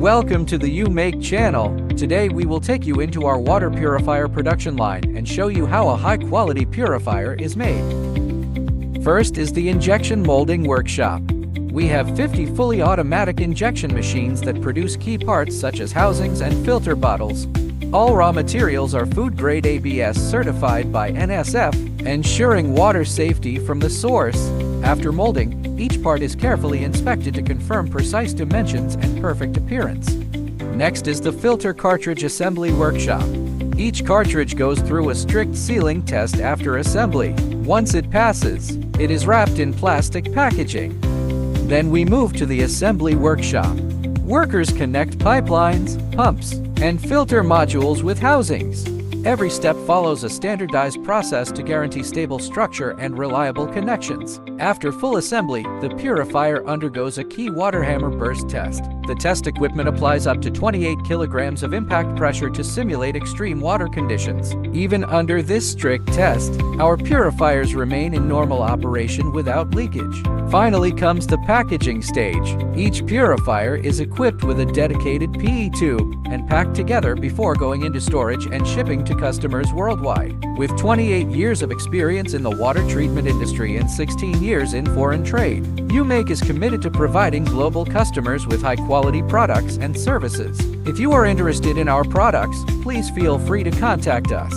Welcome to the UMEK channel. Today we will take you into our water purifier production line and show you how a high-quality purifier is made. First is the injection molding workshop. We have 50 fully automatic injection machines that produce key parts such as housings and filter bottles. All raw materials are food-grade ABS certified by NSF, ensuring water safety from the source. After molding, each part is carefully inspected to confirm precise dimensions and perfect appearance. Next is the filter cartridge assembly workshop. Each cartridge goes through a strict sealing test after assembly. Once it passes, it is wrapped in plastic packaging. Then we move to the assembly workshop. Workers connect pipelines, pumps, and filter modules with housings. Every step follows a standardized process to guarantee stable structure and reliable connections. After full assembly, the purifier undergoes a key water hammer burst test. The test equipment applies up to 28 kilograms of impact pressure to simulate extreme water conditions. Even under this strict test, our purifiers remain in normal operation without leakage. Finally comes the packaging stage. Each purifier is equipped with a dedicated PE tube and packed together before going into storage and shipping to customers worldwide. With 28 years of experience in the water treatment industry and 16 years in foreign trade, UMEK is committed to providing global customers with high-quality products and services. If you are interested in our products, please feel free to contact us.